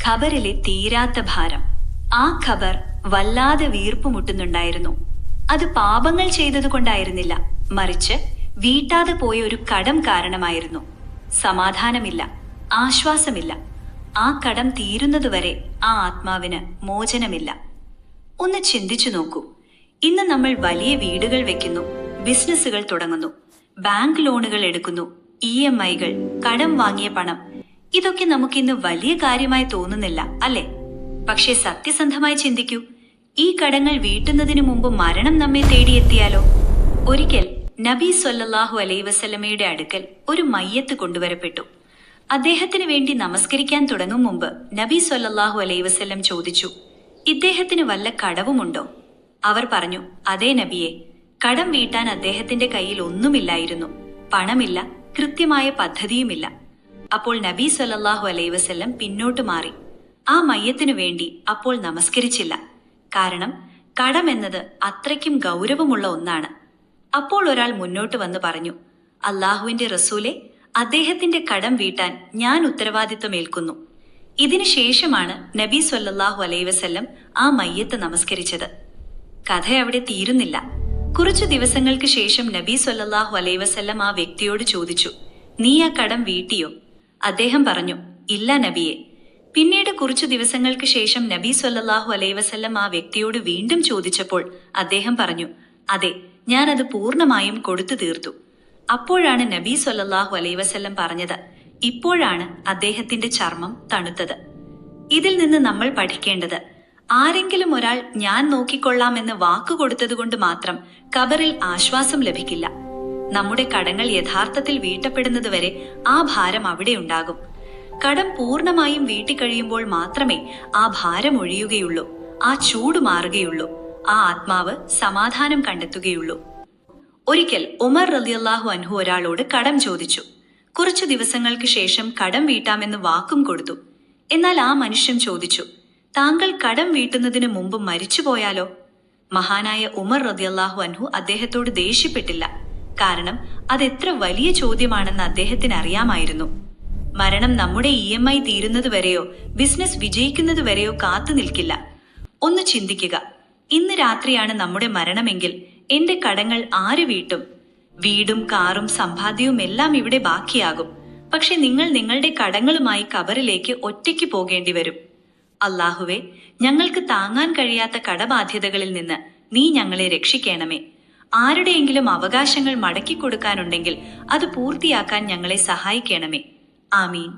ഖബറിലെ തീരാത്ത ഭാരം. ആ ഖബർ വല്ലാതെ വീർപ്പുമുട്ടുന്നുണ്ടായിരുന്നു. അത് പാപങ്ങൾ ചെയ്തതുകൊണ്ടായിരുന്നില്ല, മറിച്ച് വീട്ടാതെ പോയ ഒരു കടം കാരണമായിരുന്നു. സമാധാനമില്ല, ആശ്വാസമില്ല. ആ കടം തീരുന്നതുവരെ ആ ആത്മാവിന് മോചനമില്ല. ഒന്ന് ചിന്തിച്ചു നോക്കൂ. ഇന്ന് നമ്മൾ വലിയ വീടുകൾ വെക്കുന്നു, ബിസിനസ്സുകൾ തുടങ്ങുന്നു, ബാങ്ക് ലോണുകൾ എടുക്കുന്നു, EMI-കൾ, കടം വാങ്ങിയ പണം. ഇതൊക്കെ നമുക്കിന്ന് വലിയ കാര്യമായി തോന്നുന്നില്ല, അല്ലേ? പക്ഷേ സത്യസന്ധമായി ചിന്തിക്കൂ, ഈ കടങ്ങൾ വീട്ടുന്നതിനു മുമ്പ് മരണം നമ്മെ തേടിയെത്തിയാലോ? ഒരിക്കൽ നബി സല്ലല്ലാഹു അലൈഹി വസല്ലമയുടെ അടുക്കൽ ഒരു മയ്യത്ത് കൊണ്ടുവരപ്പെട്ടു. അദ്ദേഹത്തിന് വേണ്ടി നമസ്കരിക്കാൻ തുടങ്ങും മുമ്പ് നബി സല്ലല്ലാഹു അലൈഹി വസല്ലം ചോദിച്ചു, ഇദ്ദേഹത്തിന് വല്ല കടവുമുണ്ടോ? അവർ പറഞ്ഞു, അതേ നബിയെ, കടം വീട്ടാൻ അദ്ദേഹത്തിന്റെ കയ്യിൽ ഒന്നുമില്ലായിരുന്നു. പണമില്ല, കൃത്യമായ പദ്ധതിയുമില്ല. അപ്പോൾ നബി സല്ലല്ലാഹു അലൈഹി വസല്ലം പിന്നോട്ട് മാറി ആ മയ്യത്തിനു വേണ്ടി അപ്പോൾ നമസ്കരിച്ചില്ല. കാരണം കടം എന്നത് അത്രയ്ക്കും ഗൗരവമുള്ള ഒന്നാണ്. അപ്പോൾ ഒരാൾ മുന്നോട്ട് വന്ന് പറഞ്ഞു, അള്ളാഹുവിന്റെ റസൂലെ, അദ്ദേഹത്തിന്റെ കടം വീട്ടാൻ ഞാൻ ഉത്തരവാദിത്വമേൽക്കുന്നു. ഇതിനു ശേഷമാണ് നബി സല്ലല്ലാഹു അലൈഹി വസല്ലം ആ മയ്യത്ത് നമസ്കരിച്ചത്. കഥ അവിടെ തീരുന്നില്ല. കുറച്ചു ദിവസങ്ങൾക്ക് ശേഷം നബി സല്ലല്ലാഹു അലൈഹി വസല്ലം ആ വ്യക്തിയോട് ചോദിച്ചു, നീ ആ കടം വീട്ടിയോ? അദ്ദേഹം പറഞ്ഞു, ഇല്ല നബിയെ. പിന്നീട് കുറച്ചു ദിവസങ്ങൾക്ക് ശേഷം നബി സല്ലല്ലാഹു അലൈഹി വസല്ലം ആ വ്യക്തിയോട് വീണ്ടും ചോദിച്ചപ്പോൾ അദ്ദേഹം പറഞ്ഞു, അതെ, ഞാനത് പൂർണ്ണമായും കൊടുത്തു തീർത്തു. അപ്പോഴാണ് നബി സല്ലല്ലാഹു അലൈഹി വസല്ലം പറഞ്ഞത്, ഇപ്പോഴാണ് അദ്ദേഹത്തിന്റെ ചർമ്മം തണുത്തത്. ഇതിൽ നിന്ന് നമ്മൾ പഠിക്കേണ്ടത്, ആരെങ്കിലും ഒരാൾ ഞാൻ നോക്കിക്കൊള്ളാമെന്ന് വാക്കുകൊടുത്തതുകൊണ്ട് മാത്രം ഖബറിൽ ആശ്വാസം ലഭിക്കില്ല. നമ്മുടെ കടങ്ങൾ യഥാർത്ഥത്തിൽ വീട്ടപ്പെടുന്നതുവരെ ആ ഭാരം അവിടെ ഉണ്ടാകും. കടം പൂർണ്ണമായും വീട്ടിക്കഴിയുമ്പോൾ മാത്രമേ ആ ഭാരം ഒഴിയുകയുള്ളൂ, ആ ചൂട് മാറുകയുള്ളൂ, ആ ആത്മാവ് സമാധാനം കണ്ടെത്തുകയുള്ളൂ. ഒരിക്കൽ ഉമർ റളിയല്ലാഹു അൻഹു ഒരാളോട് കടം ചോദിച്ചു. കുറച്ചു ദിവസങ്ങൾക്ക് ശേഷം കടം വീട്ടാമെന്ന് വാക്കും കൊടുത്തു. എന്നാൽ ആ മനുഷ്യൻ ചോദിച്ചു, താങ്കൾ കടം വീട്ടുന്നതിന് മുമ്പ് മരിച്ചുപോയാലോ? മഹാനായ ഉമർ റളിയല്ലാഹു അൻഹു അദ്ദേഹത്തോട് ദേഷ്യപ്പെട്ടില്ല. കാരണം അതെത്ര വലിയ ചോദ്യമാണെന്ന് അദ്ദേഹത്തിന് അറിയാമായിരുന്നു. മരണം നമ്മുടെ EMI തീരുന്നതുവരെയോ ബിസിനസ് വിജയിക്കുന്നതുവരെയോ കാത്തു നിൽക്കില്ല. ഒന്ന് ചിന്തിക്കുക, ഇന്ന് രാത്രിയാണ് നമ്മുടെ മരണമെങ്കിൽ എന്റെ കടങ്ങൾ ആര് വീട്ടും? വീടും കാറും സമ്പാദ്യവും എല്ലാം ഇവിടെ ബാക്കിയാകും. പക്ഷെ നിങ്ങൾ നിങ്ങളുടെ കടങ്ങളുമായി ഖബറിലേക്ക് ഒറ്റയ്ക്ക് പോകേണ്ടി വരും. അല്ലാഹുവേ, ഞങ്ങൾക്ക് താങ്ങാൻ കഴിയാത്ത കടബാധ്യതകളിൽ നിന്ന് നീ ഞങ്ങളെ രക്ഷിക്കണമേ. ആരുടെയെങ്കിലും അവകാശങ്ങൾ മടക്കിക്കൊടുക്കാനുണ്ടെങ്കിൽ അത് പൂർത്തിയാക്കാൻ ഞങ്ങളെ സഹായിക്കണമേ. ആമീൻ.